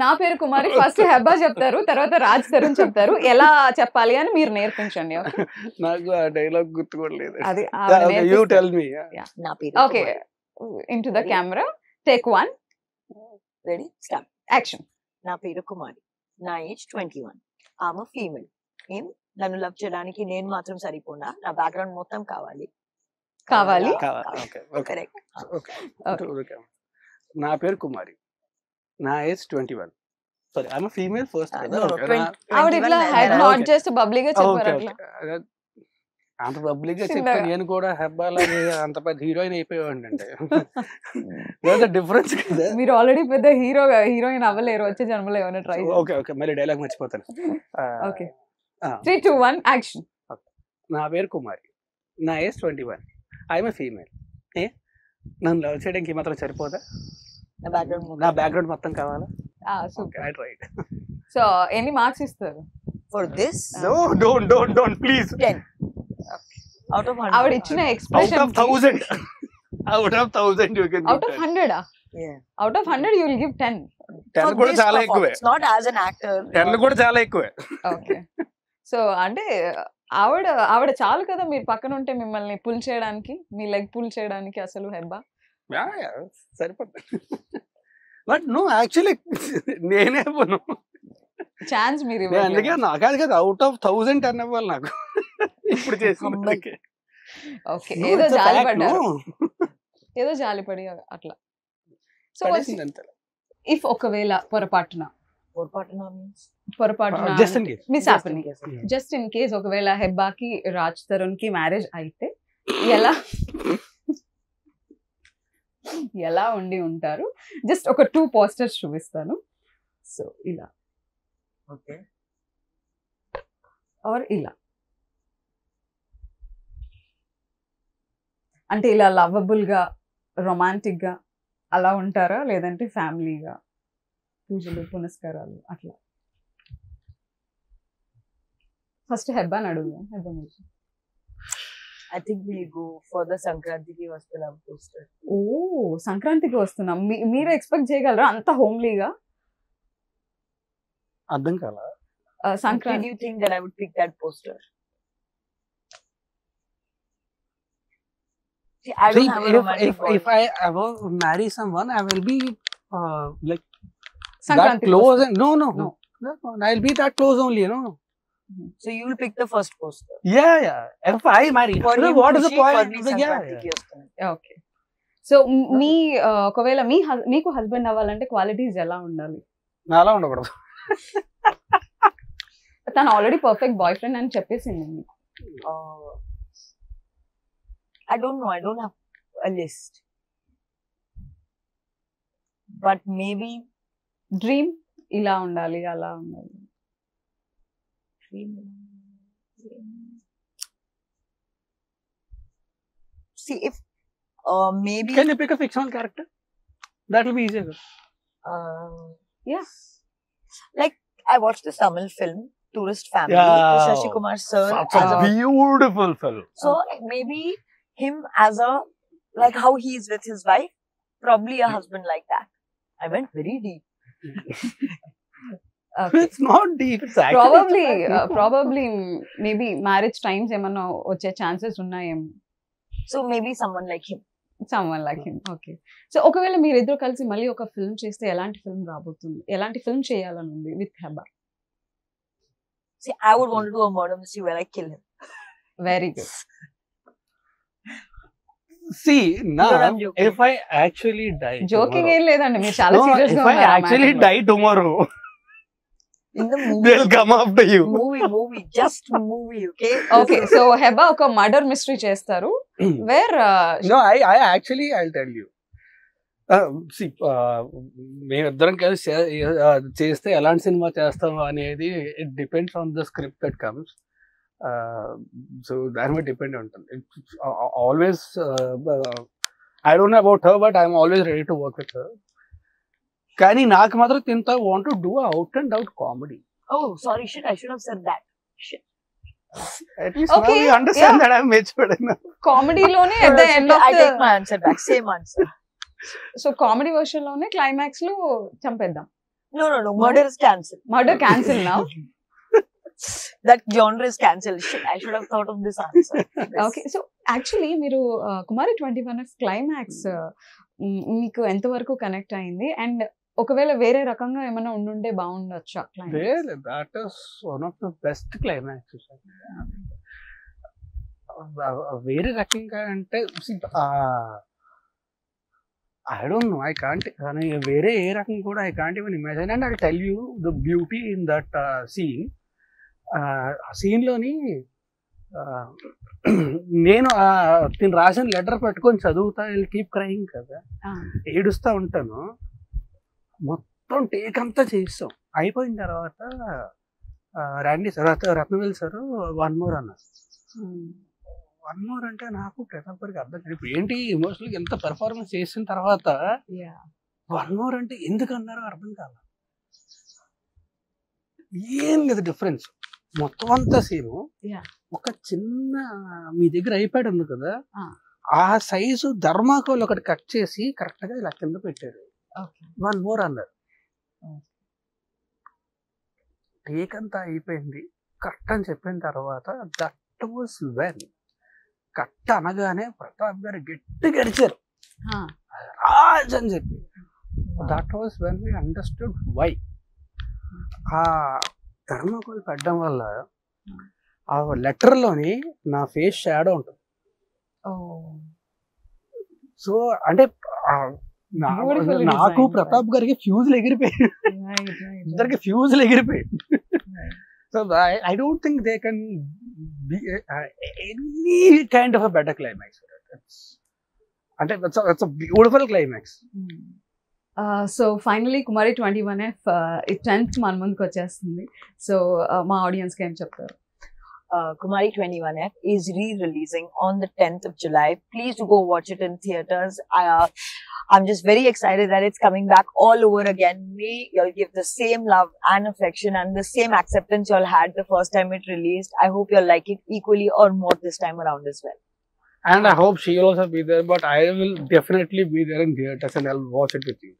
నా పేరు కుమారి. ఫస్ట్ హెబ్బా చెప్తారు, తర్వాత రాజ్ తరుణ్ చెప్తారు. ఎలా చెప్పాలి అని మీరు నేర్పించండి. ఓకే నాకు ఆ డైలాగ్ గుర్తుకోవట్లేదు. అది you tell me. Na peru. Okay into the camera take 1 Ready? Start. Action. నా పేరు కుమారి. నా ఏజ్ 21. I'm a female. నన్ను లవ్ చేయడానికి నేను మాత్రం సరిపోనా, నా బ్యాక్గ్రౌండ్ మొత్తం కావాలి. కావాలి. Okay okay Correct. ఓకే. నా పేరు కుమారి. నా age 21. Sorry, I'm female first. No, no, 20 ఆవిడ ఇట్లా 21 హెడ్ and నాట్ okay. చేస్తూ బబ్లీగా చెప్పారు అట్లా. అంత పబ్లిక్ గా చెప్తే చిన్నగా. నేను కూడా హెబ్బాలాగే అంత పెద్ద హీరోయిన్ అయిపోయాడు అంటే డిఫరెన్స్ కదా. మీరు ఆల్రెడీ పెద్ద హీరోయిన్ అవ్వలేరు వచ్చే జన్మలో ఏమైనా ట్రై. ఓకే ఓకే, మళ్ళీ డైలాగ్ మర్చిపోతాను. Okay 3 2 1 action. నా పేరు కుమారి. నా ఏజ్ 21. I'm female. నన్ను లవ్ చేయడానికి మాత్రం సరిపోదా? నా బ్యాక్గ్రౌండ్ నా బ్యాక్గ్రౌండ్ మొత్తం కావాలా? సూపర్. I tried. సో ఎన్ని మార్క్స్ ఇస్తారు? for this No, don't, please. 10 out of 100. ఆవిడ ఇచ్చిన Out expression of 1000. Out of 1000 you can out of 100 Yeah. Out of 100 you will give 10. 10 For కూడా this చాలా ఎక్కువే. performance, not as an actor. 10 కూడా చాలా ఎక్కువే. ఓకే సో అంటే ఆవిడ చాలు కదా మీరు పక్కన ఉంటే మిమ్మల్ని పుల్ చేయడానికి, మీ లెగ్ పుల్ చేయడానికి అసలు హెబ్బా. Yeah, సరిపోతుంది. బట్ నో యాక్చువల్లీ నేనే పోను. ఛాన్స్ మీరు అందుకే నాకు కదా అవుట్ ఆఫ్ 1000 టర్న్ అవ్వాలి నాకు ఇప్పుడు చేసి. ఓకే ఏదో జాలి పడ్డారు, ఏదో జాలిపడి అట్లా. సో ఇఫ్ ఒకవేళ పొరపాటున miss happen, just in case ఒకవేళ హెబ్బాకి రాజ్ తరుణ్ కి మ్యారేజ్ అయితే ఎలా ఉండి ఉంటారు? జస్ట్ ఒక 2 పోస్టర్స్ చూపిస్తాను. సో ఇలా ఆర్ ఇలా, అంటే ఇలా లవబుల్ గా రొమాంటిక్ గా అలా ఉంటారా, లేదంటే ఫ్యామిలీగా పూజలు పునస్కారాలు అట్లా? ఫస్ట్ హెబ్బాని అడుగుదాం. హెబ్బా మీరు. I think we'll go for the Sankranti Vastulam poster. ఓ సంక్రాంతికి వస్తున్నాం, మీరు ఎక్స్పెక్ట్ చేయగలరా అంత హోమ్లీగా? అర్థం కాల. Did Sankranti you think that I would pick that poster? See, I don't have a romantic body. If I ever marry someone, I will be like that సంక్రాంతికి close. And, no. No. I'll be that close only, you know. So you will pick the first poster. Yeah. If I marry, For you, what is the Khushi, for point? me, Yeah. Sankranti వస్తుంది. Okay. So మీ ఒకవేళ మీకు husband అవ్వాలంటే qualities ఎలా ఉండాలి? నాలా ఉండకూడదు. తను already perfect boy friend అని చెప్పేసింది మీకు. I don't know. I don't have a list. But maybe dream ఇలా ఉండాలి అలా ఉండాలి. see if maybe Can you pick a fictional character? That will be easier. Yeah. like I watched this Tamil film Tourist Family Yeah. with Shashi Kumar sir Such as a a beautiful film. so maybe him as a like how he is with his wife, probably a husband like that. I went very deep. It's not deep. It's actually probably maybe marriage times ఏమన్నా వచ్చే chances ఉన్నాయేమో. So maybe someone like him. Someone like him. Okay. So ఒకవేళ మీరిద్దరు కలిసి మళ్ళీ ఒక film చేస్తే ఎలాంటి ఫిల్మ్ రాబోతుంది, ఎలాంటి ఫిల్మ్ చేయాలని ఉంది with Hebah? See, I would want to do a murder mystery where I kill him. Very good. See, now, No, I'm joking. if I actually die joking tomorrow, ఏం లేదండి, మీరు చాలా సీరియస్ గా if I ఉన్నారు ఆ actually matter లో. die tomorrow, In the movie. they'll come after you. movie. Just movie, okay? Okay, so Heba ఒక murder mystery చేస్తారు wear No, I actually, I'll tell you. See, మేమిద్దరం కలిసి చేస్తే ఎలాంటి సినిమా చేస్తాం అనేది it depends on the script that comes. So దాని మీద డిపెండ్ ఉంటుంది. Always I don't know about her, but I'm always ready to work with her. కానీ నాకు మాత్రం తింటా want to do out and out comedy. Oh, sorry, shit. I should have said that. Shit. At least now Okay, you understand yeah. that I'm matured enough. కామెడీలోనే at the end of I take my answer back. Same answer. So comedy version లోనే climax లో చంపేద్దాం. No. Murder is cancelled. Murder cancel నా. That genre is cancelled. Shit, I should have thought of this answer. Okay, so actually మీరు కుమారి 21 climax మీకు ఎంతవరకు connect అయింది, and ఒకవేళ వేరే రకంగా ఏమైనా ఉండుంటే బాగుండొచ్చా climax? Really, that is one of the best climaxes. వేరే రకంగా అంటే I don't know, I can't, కానీ వేరే ఏ రకం కూడా I can't even imagine. And I tell you the beauty in that scene. ఆ సీన్లోని నేను నేను రాసిన లెటర్ పట్టుకొని చదువుతా, విల్ కీప్ క్రైయింగ్ కదా, ఏడుస్తూ ఉంటాను. మొత్తం టేక్ అంతా చేస్తాం, అయిపోయిన తర్వాత రండి సార్, రత్నవేల్ సార్ 1 more అన్నారు. 1 more అంటే నాకు ప్రతాప్కి అర్థం కాదు. ఇప్పుడు ఏంటి ఎమోషనల్గా ఎంత పెర్ఫార్మెన్స్ చేసిన తర్వాత 1 more అంటే ఎందుకు అన్నారో అర్థం కాదు. ఏం లేదు డిఫరెన్స్, మొత్తం అంతా సీను ఒక చిన్న మీ దగ్గర ఐప్యాడ్ ఉంది కదా, ఆ సైజు ధర్మాకోల్ ఒకటి కట్ చేసి కరెక్ట్గా ఇలా కింద పెట్టారు. 1 more అన్నారు. టేక్ అంతా అయిపోయింది, కరెక్ట్ అని చెప్పిన తర్వాత దట్ వాస్ వెన్, కరెక్ట్ అనగానే ప్రతాప్ గారు గట్టి గడిచారు రాజ్ అని చెప్పి. That was when we understood why. ఆ థర్మాకోల్ పెట్టడం వల్ల ఆ లెటర్లోని నా ఫేస్ షాడో ఉంటుంది. సో అంటే నాకు ప్రతాప్ గారికి ఫ్యూజులు ఎగిరిపోయాయి, ఇద్దరికి ఫ్యూజులు ఎగిరిపోయాయి. So I don't think they can be any kind of a better climax. అంటే it's a beautiful climax. So finally Kumari 21F 10th మన ముందుకు వచ్చేస్తుంది. సో మా ఆడియన్స్కి ఏం చెప్తారు? Kumari 21F is re-releasing on the 10th of July. Please do go watch it in theaters. I'm just very excited that it's coming back all over again. May you'll give the same love and affection and the same acceptance y'all had the first time it released. I hope you'll like it equally or more this time around as well. And I hope she will also be there, but I will definitely be there in theaters and I'll watch it with you.